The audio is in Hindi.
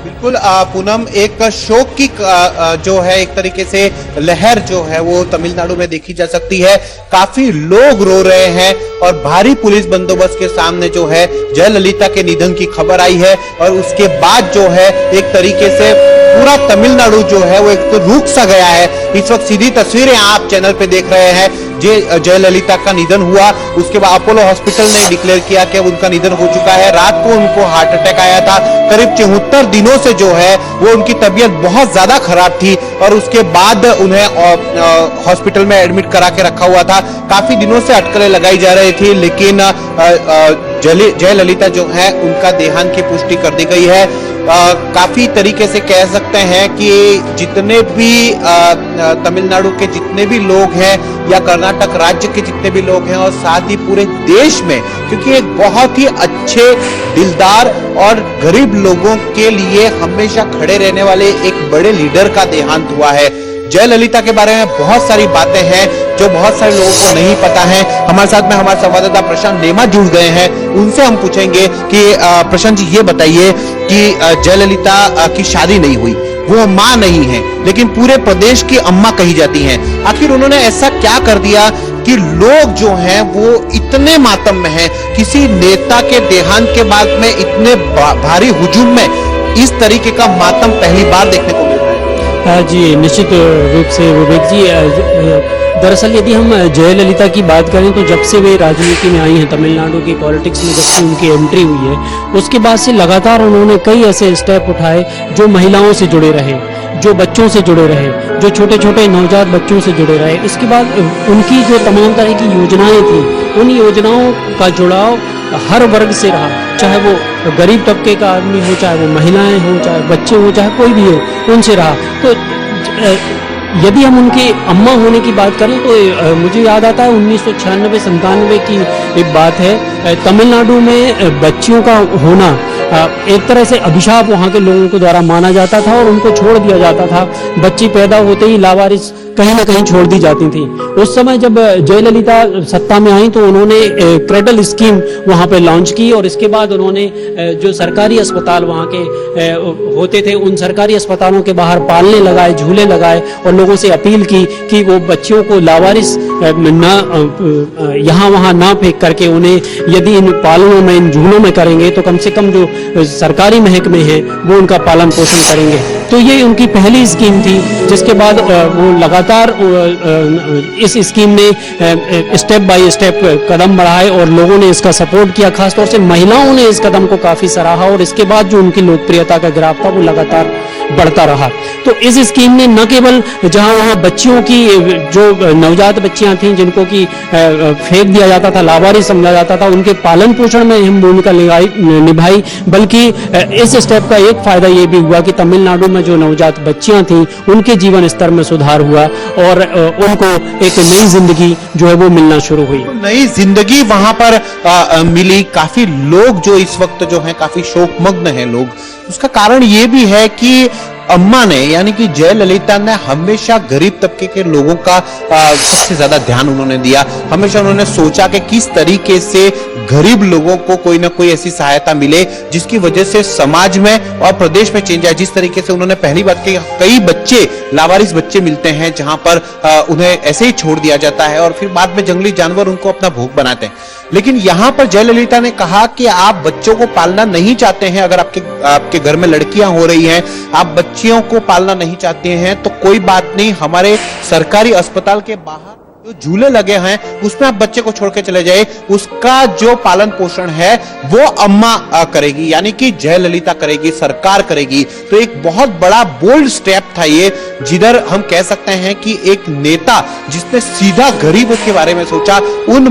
बिल्कुल पूनम, एक शोक की जो है एक तरीके से लहर जो है वो तमिलनाडु में देखी जा सकती है। काफी लोग रो रहे हैं और भारी पुलिस बंदोबस्त के सामने जो है जयललिता के निधन की खबर आई है और उसके बाद जो है एक तरीके से पूरा तमिलनाडु जो है वो एक तो रुक सा गया है। इस वक्त सीधी तस्वीरें आप चैनल पे देख रहे हैं। जयललिता का निधन हुआ, उसके बाद अपोलो हॉस्पिटल ने डिक्लेयर किया कि उनका निधन हो चुका है। रात को उनको हार्ट अटैक आया था। करीब 74 दिनों से जो है वो उनकी तबीयत बहुत ज्यादा खराब थी और उसके बाद उन्हें हॉस्पिटल में एडमिट करा के रखा हुआ था। काफी दिनों से अटकलें लगाई जा रही थी, लेकिन जयललिता जो है उनका देहांत की पुष्टि कर दी गई है। काफी तरीके से कह सकते हैं कि जितने भी तमिलनाडु के जितने भी लोग हैं या कर्नाटक राज्य के जितने भी लोग हैं और साथ ही पूरे देश में, क्योंकि एक बहुत ही अच्छे दिलदार और गरीब लोगों के लिए हमेशा खड़े रहने वाले एक बड़े लीडर का देहांत हुआ है। जयललिता के बारे में बहुत सारी बातें हैं जो बहुत सारे लोगों को नहीं पता है। हमारे साथ में हमारे संवाददाता प्रशांत नेमा जुड़ गए हैं, उनसे हम पूछेंगे कि प्रशांत जी ये बताइए कि जयललिता की शादी नहीं हुई, वो मां नहीं है, लेकिन पूरे प्रदेश की अम्मा कही जाती हैं। आखिर उन्होंने ऐसा क्या कर दिया कि लोग जो हैं वो इतने मातम में हैं? किसी नेता के देहांत के बाद में इतने भारी हुजूम में इस तरीके का मातम पहली बार देखने को मिल रहा है। जी निश्चित रूप से विवेक जी, दरअसल यदि हम जयललिता की बात करें तो जब से वे राजनीति में आई हैं, तमिलनाडु की पॉलिटिक्स में जब से उनकी एंट्री हुई है, उसके बाद से लगातार उन्होंने कई ऐसे स्टेप उठाए जो महिलाओं से जुड़े रहे, जो बच्चों से जुड़े रहे, जो छोटे छोटे नवजात बच्चों से जुड़े रहे। इसके बाद उनकी जो तमाम तरह की योजनाएं थी, उन योजनाओं का जुड़ाव हर वर्ग से रहा, चाहे वो गरीब तबके का आदमी हो, चाहे वो महिलाएं हो, चाहे बच्चे हो, चाहे कोई भी हो, उनसे रहा। तो यदि हम उनके अम्मा होने की बात करें तो मुझे याद आता है 1996-97 की एक बात है। तमिलनाडु में बच्चियों का होना एक तरह से अभिशाप वहाँ के लोगों के द्वारा माना जाता था और उनको छोड़ दिया जाता था। बच्ची पैदा होते ही लावारिस कहीं ना कहीं छोड़ दी जाती थी। उस समय जब जयललिता सत्ता में आई तो उन्होंने क्रेडल स्कीम वहाँ पे लॉन्च की और इसके बाद उन्होंने जो सरकारी अस्पताल वहाँ के होते थे, उन सरकारी अस्पतालों के बाहर पालने लगाए, झूले लगाए और लोगों से अपील की कि वो बच्चियों को लावारिस यहाँ वहाँ ना फेंक करके उन्हें यदि इन पालनों में, इन झूलों में करेंगे तो कम से कम जो सरकारी महकमे हैं वो उनका पालन पोषण करेंगे। तो ये उनकी पहली स्कीम थी, जिसके बाद वो लगातार इस स्कीम ने स्टेप बाय स्टेप कदम बढ़ाए और लोगों ने इसका सपोर्ट किया। खासतौर से महिलाओं ने इस कदम को काफी सराहा और इसके बाद जो उनकी लोकप्रियता का ग्राफ था वो लगातार बढ़ता रहा। तो इस स्कीम ने न केवल जहां वहां बच्चियों की, जो नवजात बच्चियां थीं जिनको कि फेंक दिया जाता था, लावारिस समझा जाता था, उनके पालन पोषण में अहम भूमिका निभाई, बल्कि इस स्टेप का एक फायदा ये भी हुआ कि तमिलनाडु में जो नवजात बच्चियां थीं उनके जीवन स्तर में सुधार हुआ और उनको एक नई जिंदगी जो है वो मिलना शुरू हुई। नई जिंदगी वहां पर मिली। काफी लोग जो इस वक्त जो है काफी शोकमग्न हैं लोग। उसका कारण ये भी है कि अम्मा ने, यानी कि जयललिता ने हमेशा गरीब तबके के लोगों का सबसे ज्यादा ध्यान उन्होंने दिया। हमेशा उन्होंने सोचा कि किस तरीके से गरीब लोगों को कोई ना कोई ऐसी सहायता मिले जिसकी वजह से समाज में और प्रदेश में चेंज आए। जिस तरीके से उन्होंने पहली बात की, कई बच्चे, लावारिस बच्चे मिलते हैं जहां पर उन्हें ऐसे ही छोड़ दिया जाता है और फिर बाद में जंगली जानवर उनको अपना भोग बनाते हैं। लेकिन यहां पर जयललिता ने कहा कि आप बच्चों को पालना नहीं चाहते हैं, अगर आपके घर में लड़कियां हो रही हैं, आप बच्चियों को पालना नहीं चाहते हैं तो कोई बात नहीं, हमारे सरकारी अस्पताल के बाहर जो झूले लगे हैं उसमें आप बच्चे को छोड़ के चले जाए, उसका जो पालन पोषण है वो अम्मा करेगी, यानी कि जयललिता करेगी, सरकार करेगी। तो एक बहुत बड़ा बोल्ड स्टेप था ये, जिधर हम कह सकते हैं कि एक नेता जिसने सीधा गरीबों के बारे में सोचा, उन